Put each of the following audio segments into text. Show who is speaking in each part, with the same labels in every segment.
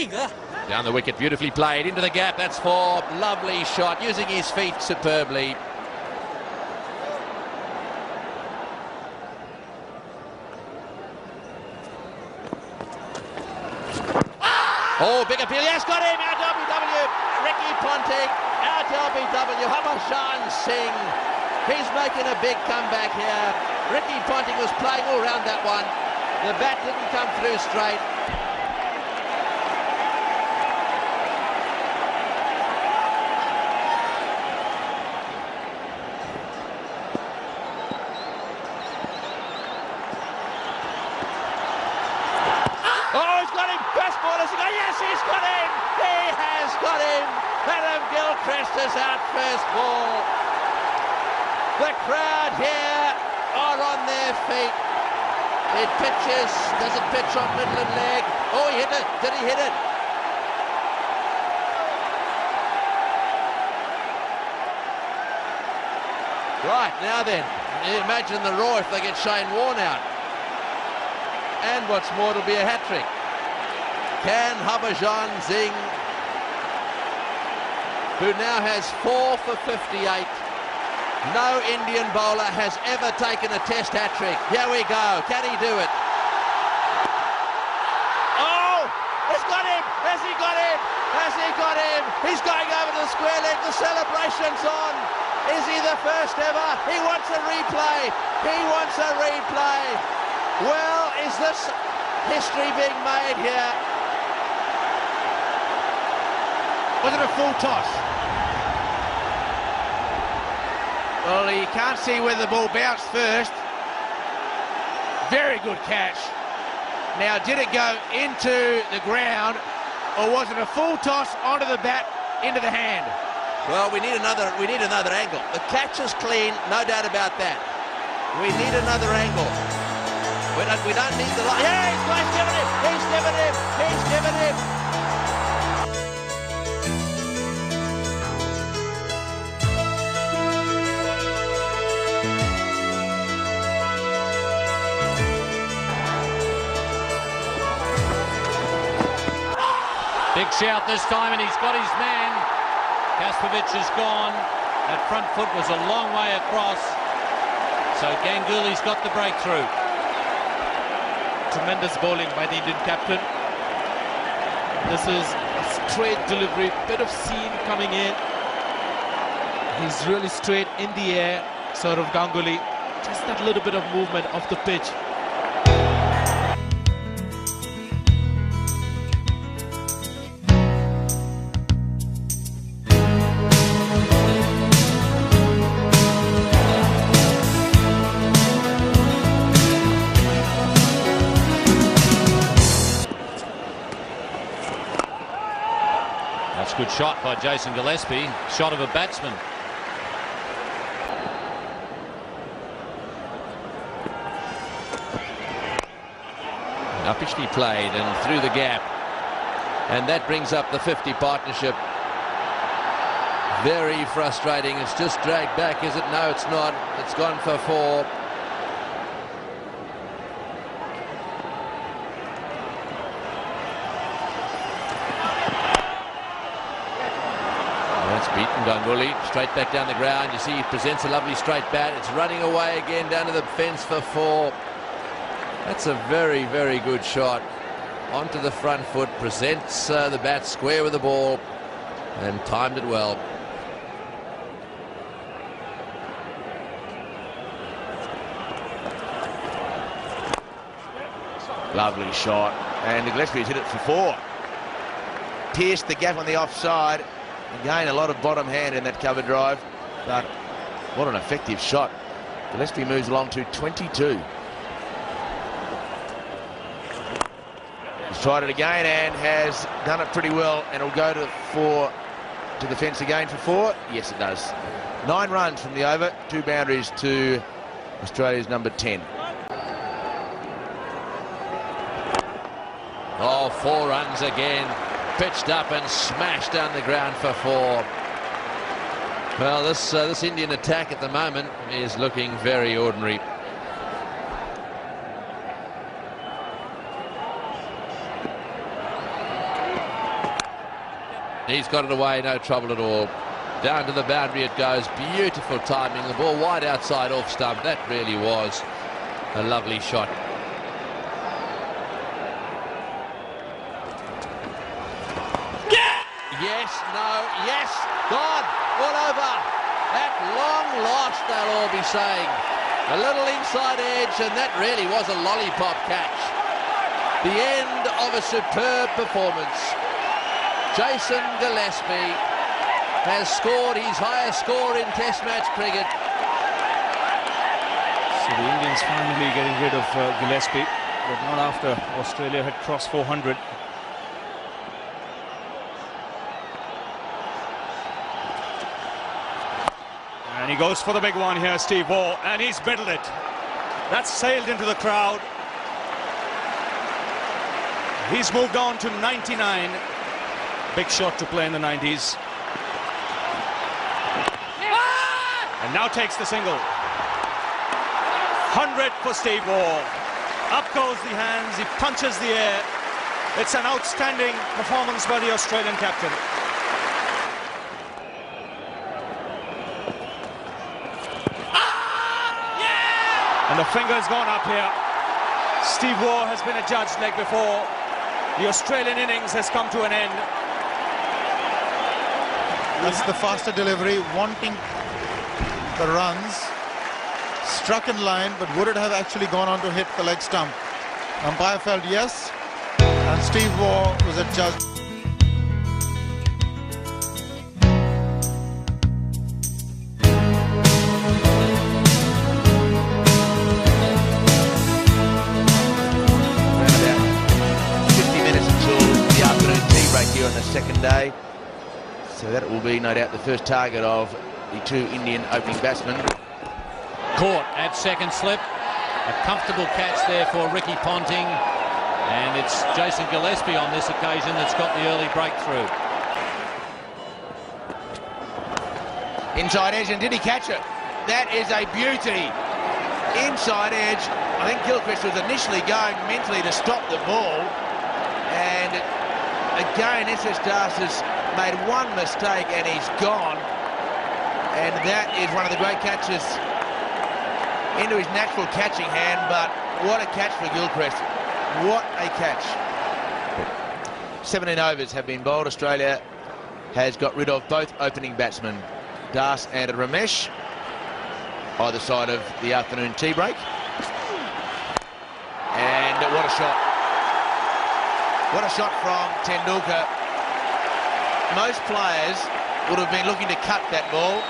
Speaker 1: Down the wicket, beautifully played, into the gap, that's four, lovely shot, using his feet superbly. Oh, big appeal, yes, got him, out LBW, Ricky Ponting, out LBW, Habashan Singh, he's making a big comeback here. Ricky Ponting was playing all round that one, the bat didn't come through straight. Yes, he's got him! He has got him! Adam Gilchrist is out first ball. The crowd here are on their feet. It pitches, does it pitch on middle and leg? Oh, he hit it. Did he hit it? Right, now then, imagine the roar if they get Shane Warne out. And what's more, it'll be a hat-trick. Can Habashan Singh, who now has 4 for 58. No Indian bowler has ever taken a test hat-trick. Here we go. Can he do it? Oh! He's got him! Has he got him? Has he got him? He's going over to the square leg. The celebration's on. Is he the first ever? He wants a replay. He wants a replay. Well, is this history being made here?
Speaker 2: Was it a full toss? Well, you can't see where the ball bounced first. Very good catch. Now, did it go into the ground, or was it a full toss onto the bat, into the hand?
Speaker 1: Well, we need another angle. The catch is clean, no doubt about that. We need another angle. We don't need the line. Yeah, he's given him. He's given him. He's given him.
Speaker 3: Big shout this time, and he's got his man. Kaspovic is gone. That front foot was a long way across. So Ganguly's got the breakthrough.
Speaker 4: Tremendous bowling by the Indian captain. This is a straight delivery, bit of seam coming in. He's really straight in the air, sort of Ganguly. Just that little bit of movement off the pitch.
Speaker 3: That's a good shot by Jason Gillespie. Shot of a batsman.
Speaker 1: Uppishly played and through the gap. And that brings up the 50 partnership. Very frustrating. It's just dragged back, is it? No, it's not. It's gone for 4. That's beaten Ganguly. Straight back down the ground. You see he presents a lovely straight bat. It's running away again down to the fence for 4. That's a very, very good shot. Onto the front foot. Presents the bat square with the ball. And timed it well.
Speaker 2: Lovely shot. And Gillespie's hit it for 4. Pierced the gap on the offside. Again, a lot of bottom hand in that cover drive, but what an effective shot. Gillespie moves along to 22. He's tried it again and has done it pretty well, and it'll go to the fence again for 4. Yes, it does. 9 runs from the over, 2 boundaries to Australia's number 10.
Speaker 1: Oh, 4 runs again. Pitched up and smashed down the ground for 4. Well, this Indian attack at the moment is looking very ordinary.
Speaker 5: He's got it away, no trouble at all. Down to the boundary it goes. Beautiful timing. The ball wide outside off stump. That really was a lovely shot.
Speaker 2: Yes, no, yes, gone, all over. At long last, they'll all be saying. A little inside edge, and that really was a lollipop catch. The end of a superb performance. Jason Gillespie has scored his highest score in Test match cricket.
Speaker 6: So the Indians finally getting rid of Gillespie, but not after Australia had crossed 400. And he goes for the big one here, Steve Waugh, and he's middled it. That's sailed into the crowd. He's moved on to 99. Big shot to play in the 90s. And now takes the single. 100 for Steve Waugh. Up goes the hands, he punches the air. It's an outstanding performance by the Australian captain. And the finger's gone up here. Steve Waugh has been a judge leg before. The Australian innings has come to an end.
Speaker 7: That's the faster delivery, wanting the runs. Struck in line, but would it have actually gone on to hit the leg stump? Umpire felt yes, and Steve Waugh was adjudged.
Speaker 2: Here on the second day, so that will be no doubt the first target of the two Indian opening batsmen.
Speaker 3: Caught at second slip. A comfortable catch there for Ricky Ponting, and it's Jason Gillespie on this occasion that's got the early breakthrough.
Speaker 2: Inside edge, and did he catch it? That is a beauty. Inside edge. I think Gilchrist was initially going mentally to stop the ball, and again, SS Das has made one mistake and he's gone. And that is one of the great catches into his natural catching hand, but what a catch for Gilchrist. What a catch. 17 overs have been bowled. Australia has got rid of both opening batsmen, Das and Ramesh, either side of the afternoon tea break. And what a shot. What a shot from Tendulkar. Most players would have been looking to cut that ball.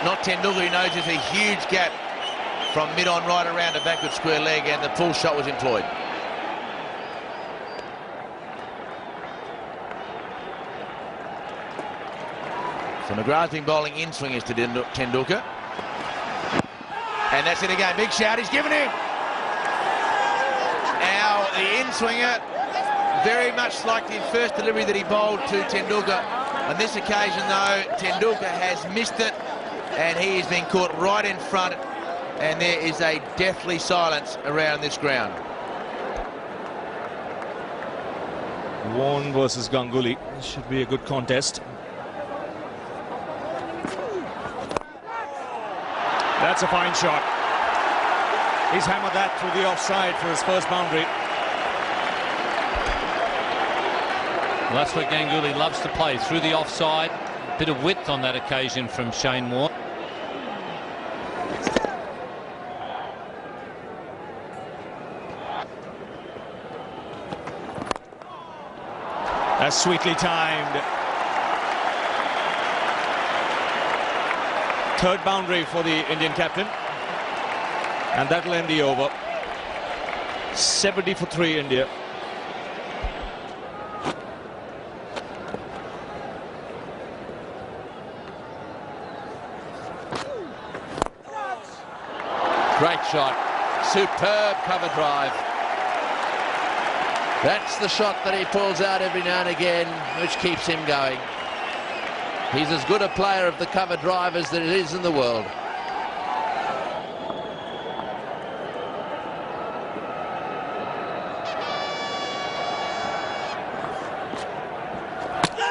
Speaker 2: Not Tendulkar, who knows there's a huge gap from mid-on right around a backward square leg, and the pull shot was employed. So McGrath's been bowling in-swingers to Tendulkar. And that's it again. Big shout, he's given him. Now the in-swinger, very much like the first delivery that he bowled to Tendulkar. On this occasion, though, Tendulkar has missed it, and he has been caught right in front, and there is a deathly silence around this ground.
Speaker 6: Warren versus Ganguly. This should be a good contest. That's a fine shot. He's hammered that through the offside for his first boundary.
Speaker 3: Well, that's what Ganguly loves to play, through the offside. A bit of width on that occasion from Shane Warne.
Speaker 6: That's sweetly timed. Third boundary for the Indian captain. And that'll end the over. 70 for 3 India.
Speaker 5: Great shot. Superb cover drive. That's the shot that he pulls out every now and again, which keeps him going. He's as good a player of the cover drive as there is in the world.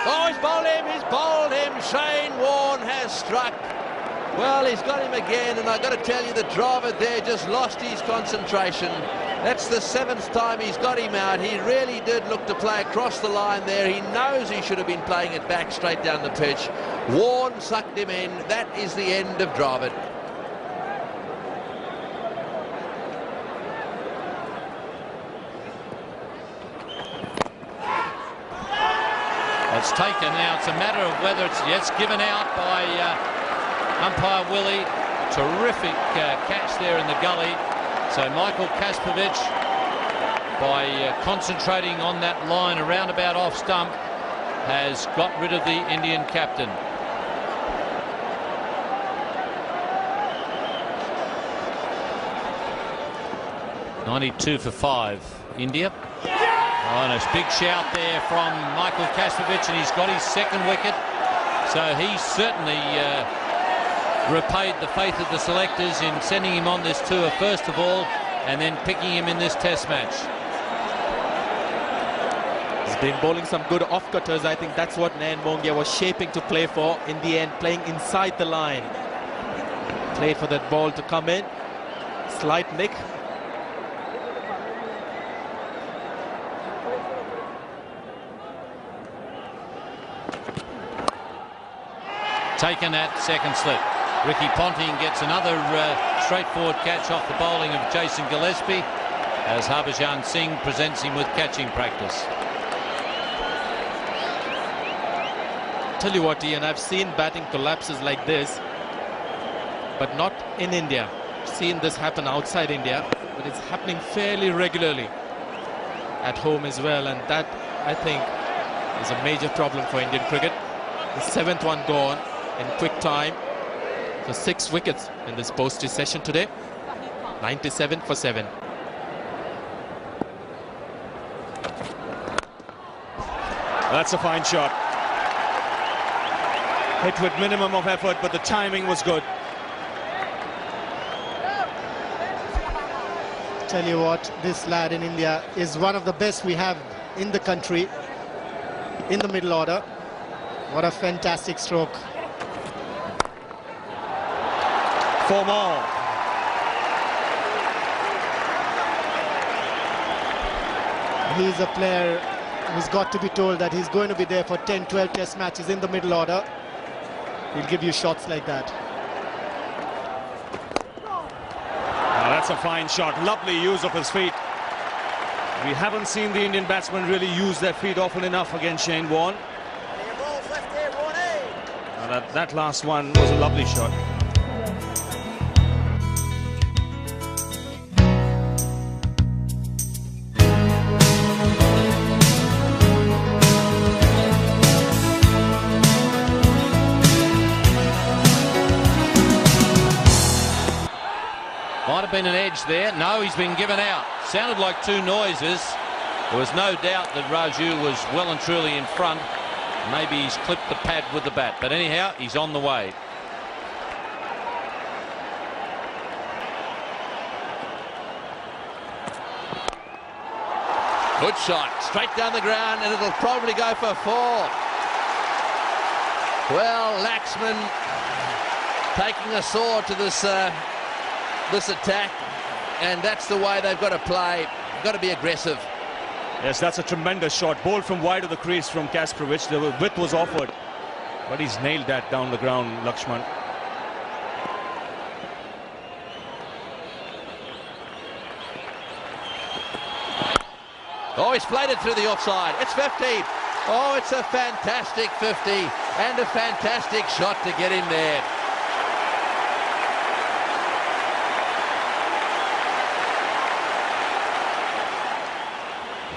Speaker 2: Oh, he's
Speaker 5: has struck. Well, he's got him again, and I've got to tell you, the driver there just lost his concentration. That's the 7th time he's got him out. He really did look to play across the line there. He knows he should have been playing it back straight down the pitch. Warren sucked him in. That is the end of Dravid.
Speaker 3: It's taken now. It's a matter of whether it's given out by umpire Willie. Terrific catch there in the gully. So Michael Kaspovic, by concentrating on that line around about off stump, has got rid of the Indian captain. .92 for 5, India. Oh, and a big shout there from Michael Kaspovic, and he's got his 2nd wicket. So he certainly repaid the faith of the selectors in sending him on this tour first of all, and then picking him in this test match.
Speaker 4: He's been bowling some good off-cutters. I think that's what Nayan Mongia was shaping to play for. In the end, playing inside the line. Played for that ball to come in. Slight nick.
Speaker 3: Taken that 2nd slip. Ricky Ponting gets another straightforward catch off the bowling of Jason Gillespie, as Harbhajan Singh presents him with catching practice.
Speaker 4: Tell you what, Ian, I've seen batting collapses like this, but not in India. I've seen this happen outside India, but it's happening fairly regularly at home as well, and that, I think, is a major problem for Indian cricket. The 7th one gone in quick time. So 6 wickets in this postage session today. 97 for 7.
Speaker 6: That's a fine shot. Hit with minimum of effort, but the timing was good.
Speaker 8: Tell you what, this lad in India is one of the best we have in the country, in the middle order. What a fantastic stroke.
Speaker 6: 4 more.
Speaker 8: He's a player who's got to be told that he's going to be there for 10, 12 test matches in the middle order. He'll give you shots like that.
Speaker 6: That's a fine shot. Lovely use of his feet. We haven't seen the Indian batsmen really use their feet often enough against Shane Warne. That last one was a lovely shot.
Speaker 3: Might have been an edge there. No, he's been given out. Sounded like 2 noises. There was no doubt that Raju was well and truly in front. Maybe he's clipped the pad with the bat, but anyhow, he's on the way.
Speaker 5: Good shot, straight down the ground, and it'll probably go for 4. Well, Laxman taking a sword to this attack, and that's the way they've got to play. Got to be aggressive.
Speaker 6: Yes, that's a tremendous shot. Bowled from wide of the crease from Kaspovic. The width was offered, but he's nailed that down the ground, Lakshman.
Speaker 5: Oh, he's played it through the offside. It's 50. Oh, it's a fantastic 50 and a fantastic shot to get him there.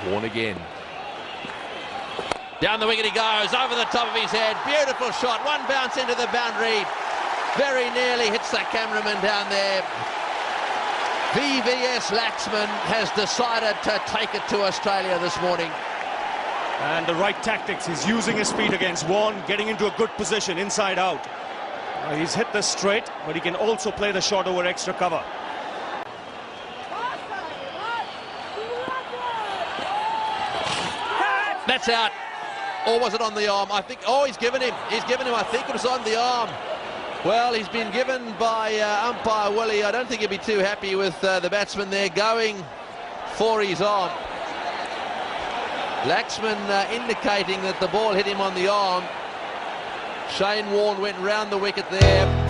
Speaker 5: Warne again. Down the wicket he goes, over the top of his head. Beautiful shot, one bounce into the boundary. Very nearly hits the cameraman down there. VVS Laxman has decided to take it to Australia this morning.
Speaker 6: And the right tactics. He's using his feet against Warne, getting into a good position, inside out. He's hit this straight, but he can also play the shot over extra cover.
Speaker 5: That's out. Or was it on the arm? I think, oh, he's given him. I think it was on the arm. Well, he's been given by umpire Willie. I don't think he'll be too happy with the batsman there going for his arm. Laxman indicating that the ball hit him on the arm. Shane Warne went round the wicket there.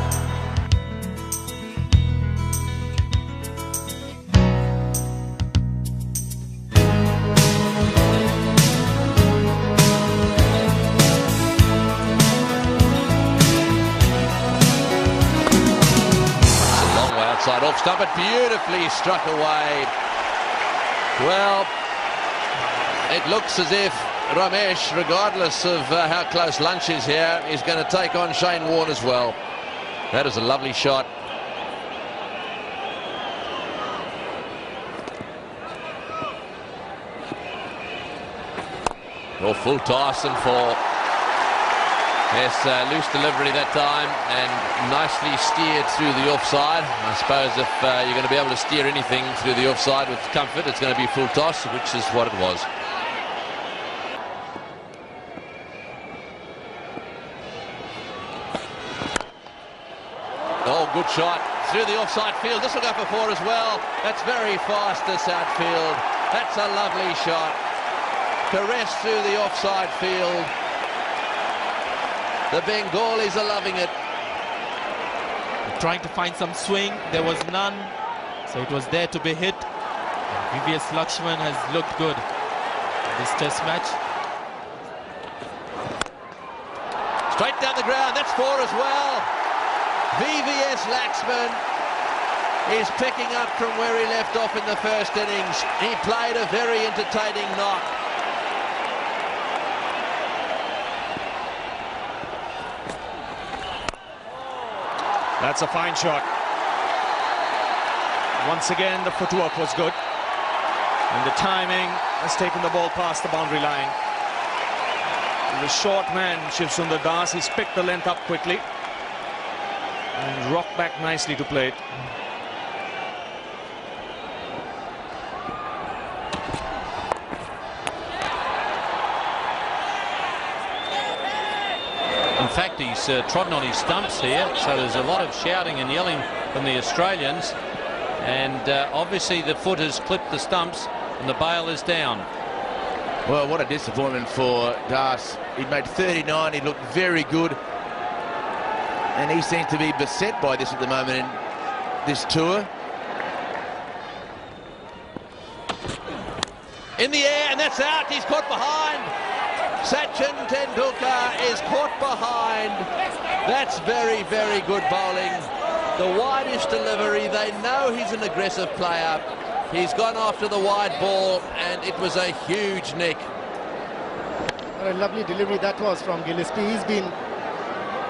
Speaker 5: Outside off stump, but beautifully struck away. Well, it looks as if Ramesh, regardless of how close lunch is here, is going to take on Shane Warne as well. That is a lovely shot. Oh, full toss and four. Yes, loose delivery that time and nicely steered through the offside. I suppose if you're going to be able to steer anything through the offside with comfort, it's going to be full toss, which is what it was. Oh, good shot through the offside field. This will go for four as well. That's very fast, this outfield. That's a lovely shot. Caress through the offside field. The Bengalis are loving it.
Speaker 4: Trying to find some swing, there was none, so it was there to be hit. VVS Lakshman has looked good in this test match.
Speaker 5: Straight down the ground, that's four as well. VVS Lakshman is picking up from where he left off in the first innings. He played a very entertaining knock.
Speaker 6: That's a fine shot. Once again, the footwork was good. And the timing has taken the ball past the boundary line. The short man, Shiv Sundar Das, he's picked the length up quickly. And rocked back nicely to play it.
Speaker 3: In fact, he's trodden on his stumps here, so there's a lot of shouting and yelling from the Australians. And obviously the foot has clipped the stumps and the bail is down.
Speaker 2: Well, what a disappointment for Das. He made 39, he looked very good. And he seems to be beset by this at the moment in this tour.
Speaker 5: In the air, and that's out. He's caught behind. Sachin Tendulkar is caught behind. That's very, very good bowling. The widest delivery. They know he's an aggressive player. He's gone after the wide ball, and it was a huge nick.
Speaker 8: What a lovely delivery that was from Gillespie. He's been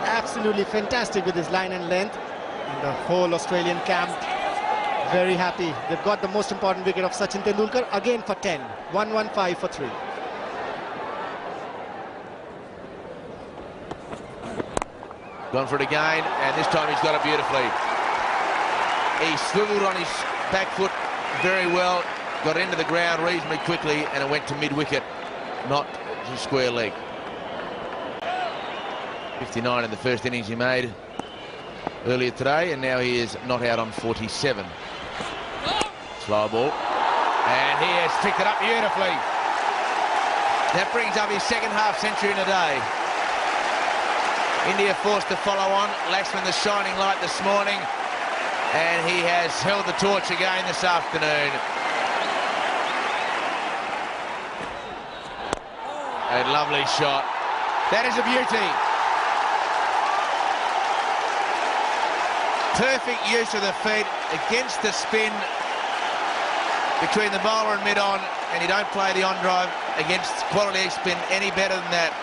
Speaker 8: absolutely fantastic with his line and length. And the whole Australian camp very happy. They've got the most important wicket of Sachin Tendulkar again for 10. 115 for 3.
Speaker 2: Gone for it again, and this time he's got it beautifully. He swiveled on his back foot very well, got into the ground reasonably quickly, and it went to mid-wicket, not to square leg. 59 in the first innings he made earlier today, and now he is not out on 47. Slow ball, and he has picked it up beautifully. That brings up his second half century in a day. India forced to follow on. Laxman the shining light this morning, and he has held the torch again this afternoon. A lovely shot. That is a beauty. Perfect use of the feet against the spin between the bowler and mid-on, and you don't play the on-drive against quality spin any better than that.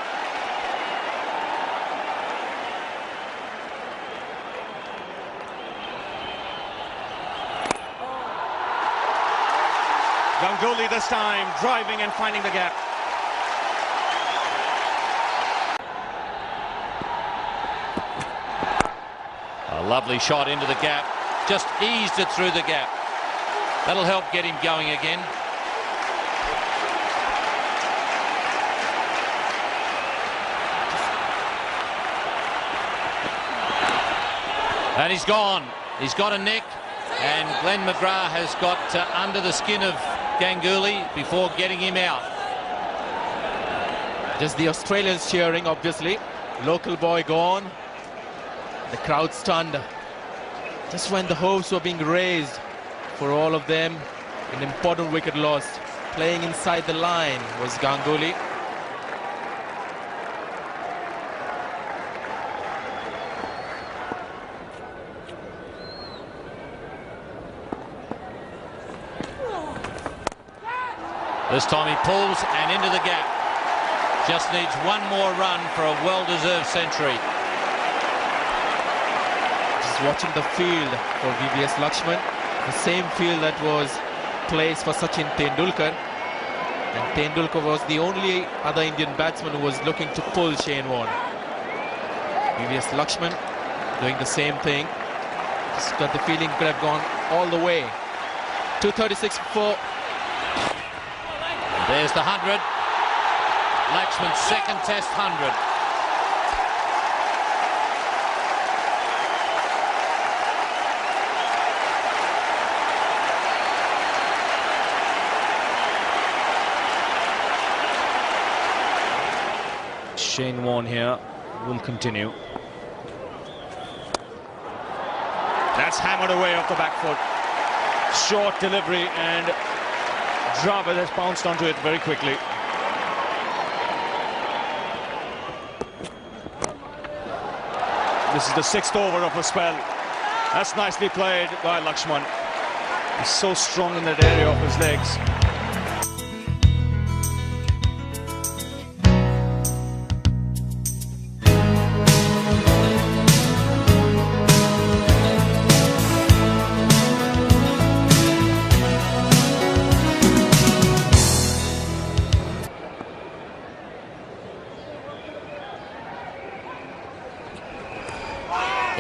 Speaker 6: Ganguly this time, driving and finding the gap.
Speaker 3: A lovely shot into the gap, just eased it through the gap. That'll help get him going again. And he's gone. He's got a nick, and Glenn McGrath has got under the skin of Ganguly before getting him out.
Speaker 4: Just the Australians cheering, obviously. Local boy gone. The crowd stunned. Just when the hopes were being raised for all of them, an important wicket lost. Playing inside the line was Ganguly.
Speaker 3: This time he pulls and into the gap. Just needs one more run for a well-deserved century.
Speaker 4: Just watching the field for VVS Lakshman, the same field that was placed for Sachin Tendulkar. And Tendulkar was the only other Indian batsman who was looking to pull Shane Warne. VVS Lakshman doing the same thing. Just got the feeling could have gone all the way. 236 for.
Speaker 3: There's the 100. Lakshman's second test 100.
Speaker 6: Shane Warne here will continue. That's hammered away off the back foot. Short delivery, and Dravid has bounced onto it very quickly. This is the 6th over of a spell. That's nicely played by Lakshman. He's so strong in that area of his legs.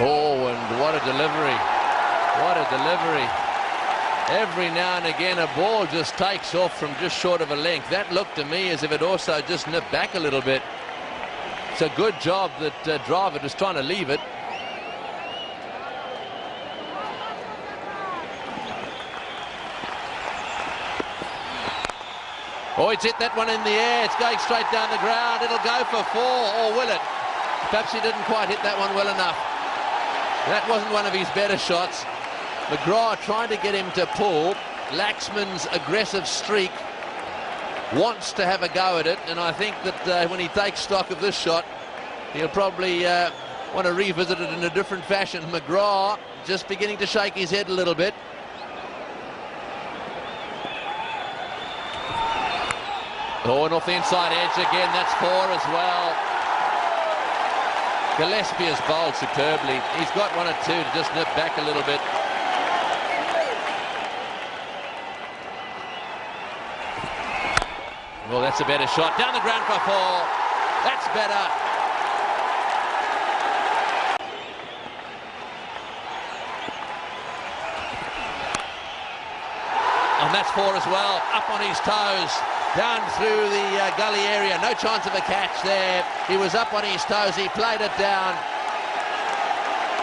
Speaker 5: Oh, and what a delivery. What a delivery. Every now and again, a ball just takes off from just short of a length. That looked to me as if it also just nipped back a little bit. It's a good job that Dravid was trying to leave it. Oh, it's hit that one in the air. It's going straight down the ground. It'll go for 4, or will it? Perhaps he didn't quite hit that one well enough. That wasn't one of his better shots. McGrath trying to get him to pull. Laxman's aggressive streak wants to have a go at it, and I think that when he takes stock of this shot, he'll probably want to revisit it in a different fashion. McGrath just beginning to shake his head a little bit. Oh, and off the inside edge again, that's 4 as well. Gillespie has bowled superbly. He's got 1 or 2 to just nip back a little bit. Well, that's a better shot. Down the ground for 4. That's better. And that's 4 as well. Up on his toes. Down through the gully area. No chance of a catch there. He was up on his toes. He played it down.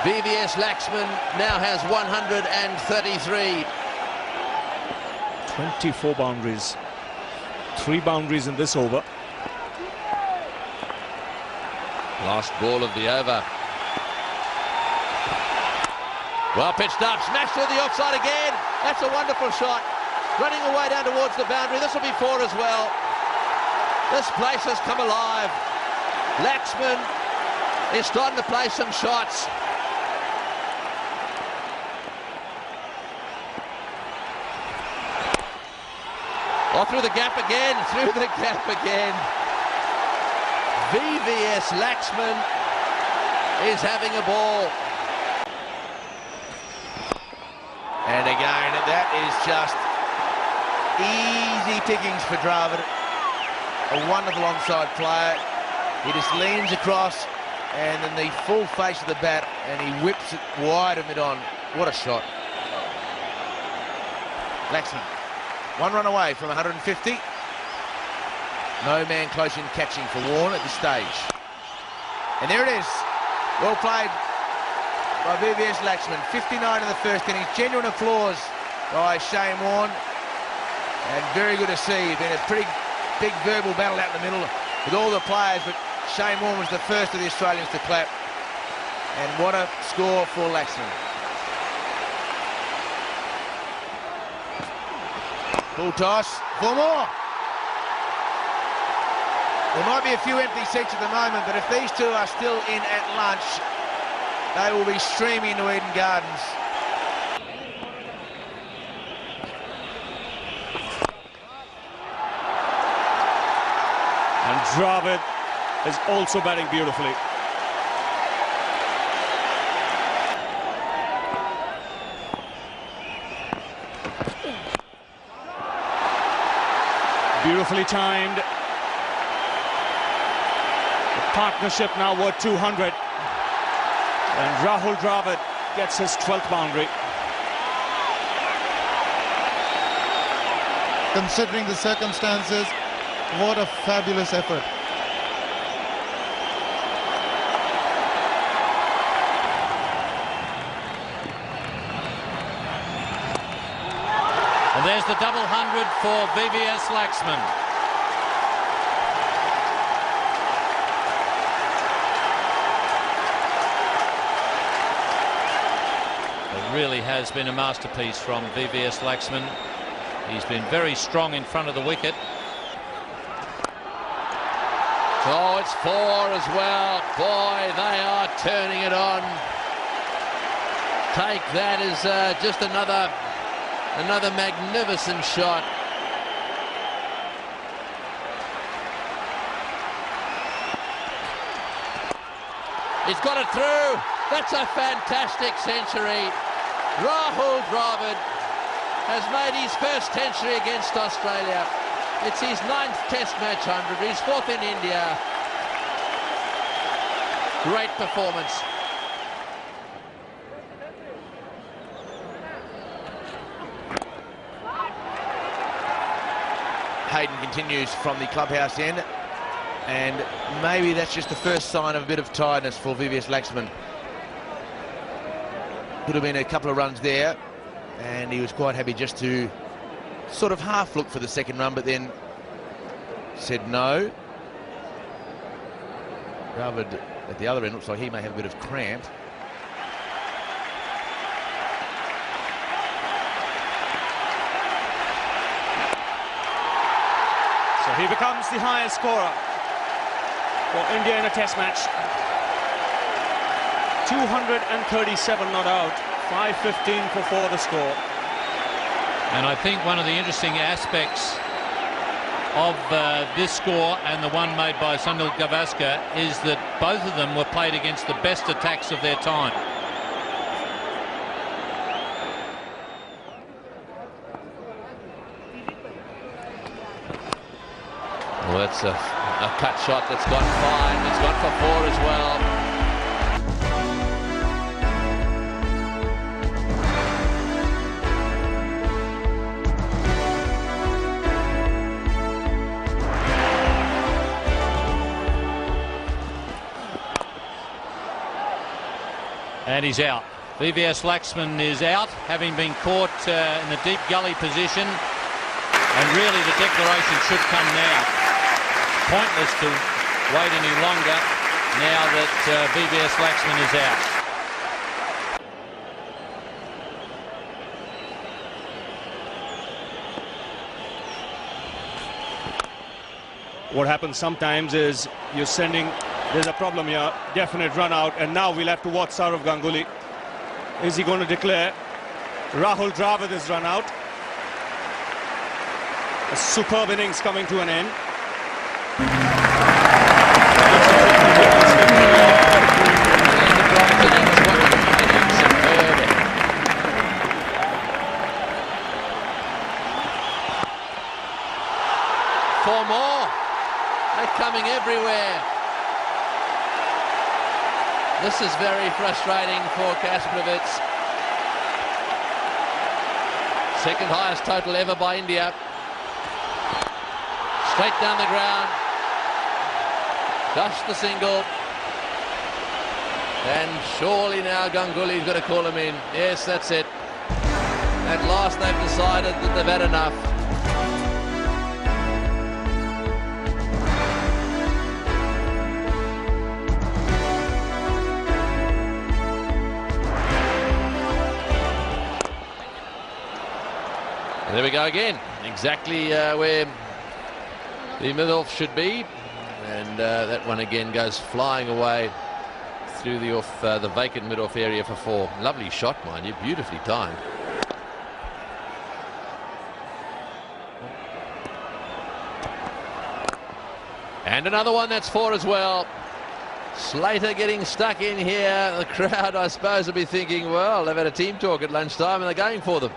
Speaker 5: VVS Laxman now has 133.
Speaker 6: 24 boundaries. 3 boundaries in this over.
Speaker 5: Last ball of the over. Well pitched up. Smashed through the offside again. That's a wonderful shot. Running away down towards the boundary. This will be 4 as well. This place has come alive. Laxman is starting to play some shots. Oh, through the gap again. Through the gap again. VVS Laxman is having a ball.
Speaker 2: And again, that is just easy pickings for Dravid. A wonderful onside player. He just leans across and then the full face of the bat, and he whips it wide of mid-on. What a shot. Laxman, 1 run away from 150. No man close in catching for Warne at this stage. And there it is. Well played by VVS Laxman. 59 in the first innings. Genuine applause by Shane Warne. And very good to see. Been a pretty big verbal battle out in the middle with all the players, but Shane Warne was the first of the Australians to clap. And what a score for Laxman. Full toss for more. There might be a few empty seats at the moment, but if these two are still in at lunch, they will be streaming to Eden Gardens.
Speaker 6: And Dravid is also batting beautifully. Beautifully timed. The partnership now worth 200. And Rahul Dravid gets his 12th boundary.
Speaker 7: Considering the circumstances, what a fabulous effort.
Speaker 3: And there's the double 100 for VVS Laxman. It really has been a masterpiece from VVS Laxman. He's been very strong in front of the wicket.
Speaker 5: Oh, it's 4 as well. Boy, they are turning it on. Take that as just another magnificent shot. He's got it through. That's a fantastic century. Rahul Dravid has made his first century against Australia. It's his 9th Test match 100. He's 4th in India. Great performance.
Speaker 2: Hayden continues from the clubhouse end, and maybe that's just the first sign of a bit of tiredness for VVS Laxman. Could have been a couple of runs there, and he was quite happy just to sort of half look for the second run, but then said no. Dravid at the other end looks like he may have a bit of cramp.
Speaker 6: So he becomes the highest scorer for India in a test match. 237 not out, 515 for 4 the score.
Speaker 3: And I think one of the interesting aspects of this score and the one made by Sunil Gavaskar is that both of them were played against the best attacks of their time.
Speaker 5: Well, that's a cut shot that's gone fine. It's gone for 4 as well.
Speaker 3: And he's out. VVS Laxman is out, having been caught in a deep gully position. And really the declaration should come now. Pointless to wait any longer now that VVS Laxman is out.
Speaker 6: What happens sometimes is you're sending, there's a problem here, definite run out, and now we'll have to watch Sourav Ganguly. Is he going to declare? Rahul Dravid is run out. A superb innings coming to an end.
Speaker 5: Four more. They're coming everywhere. This is very frustrating for Kasparovich. Second highest total ever by India. Straight down the ground. Just the single. And surely now Ganguly's got to call him in. Yes, that's it. At last they've decided that they've had enough. And there we go again. Exactly where the mid-off should be. And that one again goes flying away through the vacant mid-off area for 4. Lovely shot, mind you, beautifully timed. And another one, that's 4 as well. Slater getting stuck in here. The crowd, I suppose, will be thinking, well, they've had a team talk at lunchtime and they're going for them.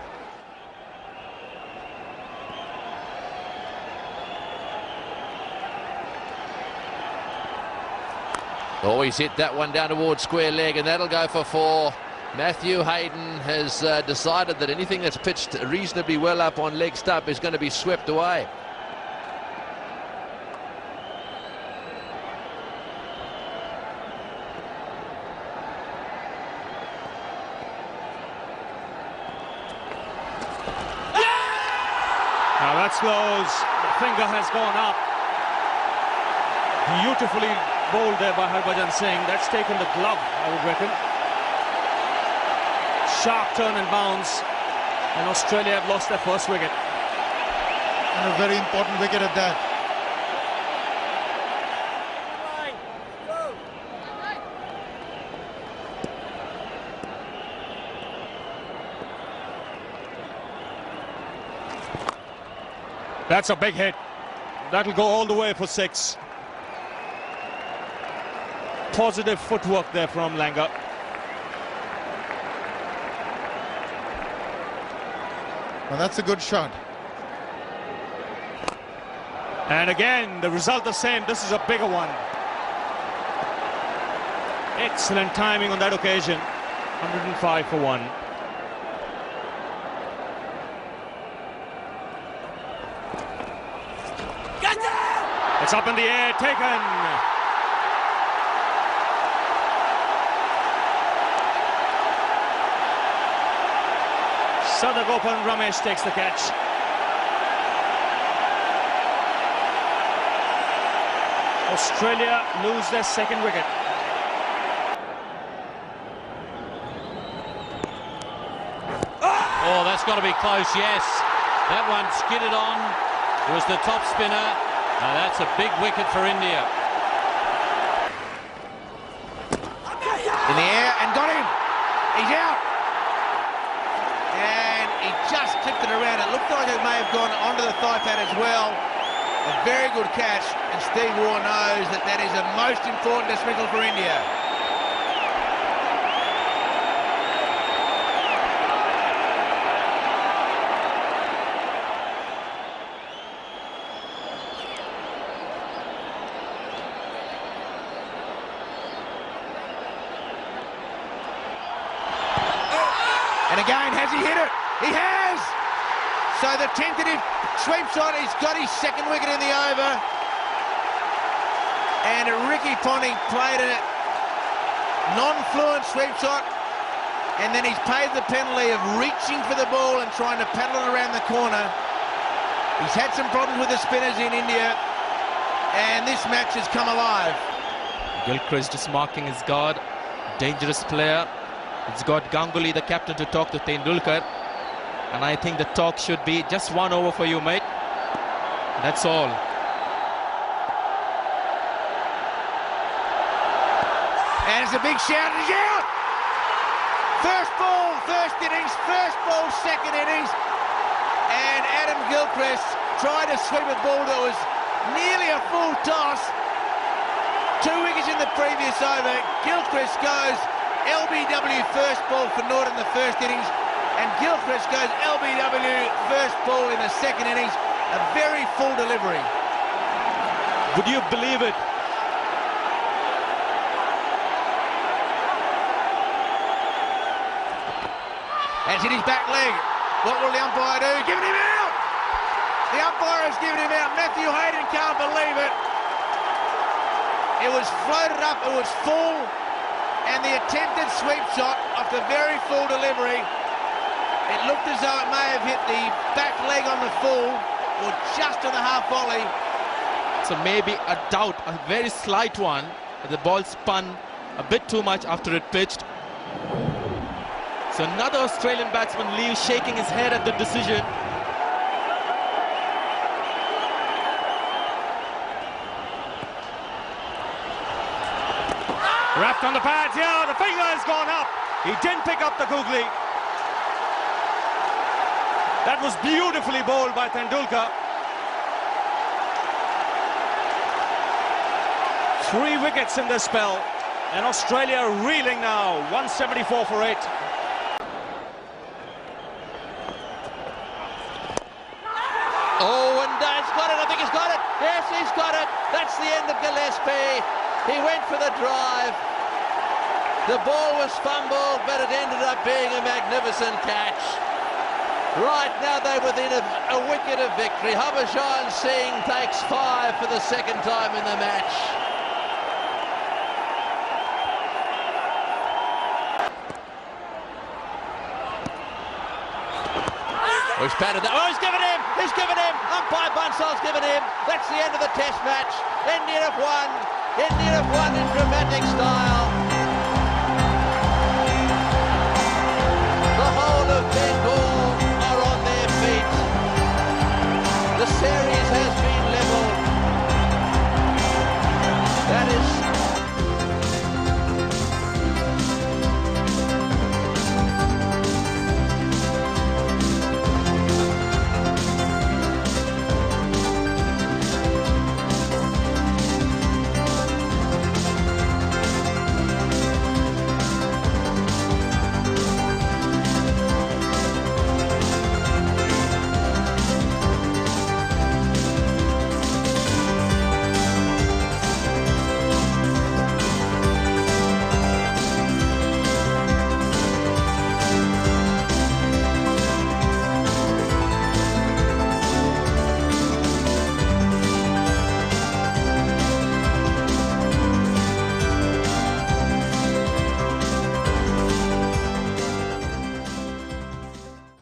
Speaker 5: Always hit that one down towards square leg, and that'll go for 4. Matthew Hayden has decided that anything that's pitched reasonably well up on leg stump is going to be swept away.
Speaker 6: Now that's close. The finger has gone up. Beautifully bowled there by Harbhajan Singh. That's taken the glove, I would reckon. Sharp turn and bounce, and Australia have lost their first wicket.
Speaker 7: And a very important wicket at that.
Speaker 6: That's a big hit. That'll go all the way for 6. Positive footwork there from Langer.
Speaker 7: Well, that's a good shot.
Speaker 6: And again, the result the same. This is a bigger one. Excellent timing on that occasion. 105 for 1. It's up in the air, taken. Sadagopan Ramesh takes the catch. Australia lose their second wicket.
Speaker 3: Oh, that's got to be close, yes. That one skidded on. It was the top spinner. Now that's a big wicket for India.
Speaker 2: In the air and got him. He's out. And he just clipped it around. It looked like it may have gone onto the thigh pad as well. A very good catch, and Steve Waugh knows that that is a most important dismissal for India. And again, has he hit it? He has! So the tentative sweep shot, he's got his second wicket in the over. And Ricky Ponting played a non-fluent sweep shot. And then he's paid the penalty of reaching for the ball and trying to paddle it around the corner. He's had some problems with the spinners in India. And this match has come alive.
Speaker 4: Gilchrist is marking his guard. Dangerous player. It's got Ganguly, the captain, to talk to Tendulkar. And I think the talk should be just 1 over for you, mate. That's all.
Speaker 2: And it's a big shout, and he's out! First ball, first innings, first ball, second innings. And Adam Gilchrist tried to sweep a ball that was nearly a full toss. 2 wickets in the previous over. Gilchrist goes LBW first ball for Norton in the first innings, and Gilchrist goes LBW first ball in the second innings. A very full delivery.
Speaker 6: Would you believe it?
Speaker 2: And it's in his back leg. What will the umpire do? Giving him out! The umpire has given him out. Matthew Hayden can't believe it. It was floated up, it was full. And the attempted sweep shot after very full delivery, it looked as though it may have hit the back leg on the full or just to the half volley.
Speaker 4: So maybe a doubt, a very slight one. The ball spun a bit too much after it pitched. So another Australian batsman leaves, shaking his head at the decision.
Speaker 6: Wrapped on the pads, yeah, the finger has gone up. He didn't pick up the googly. That was beautifully bowled by Tendulkar. 3 wickets in this spell, and Australia reeling now, 174 for 8.
Speaker 5: Oh, and he's got it. I think he's got it. Yes, he's got it. That's the end of Gillespie. He went for the drive. The ball was fumbled, but it ended up being a magnificent catch. Right now they're within a wicket of victory. Harbhajan Singh takes 5 for the second time in the match. Oh, he's patted that. Oh, he's given him! He's given him! Umpire Bansal's given him. That's the end of the test match. India have won. India have won in dramatic style.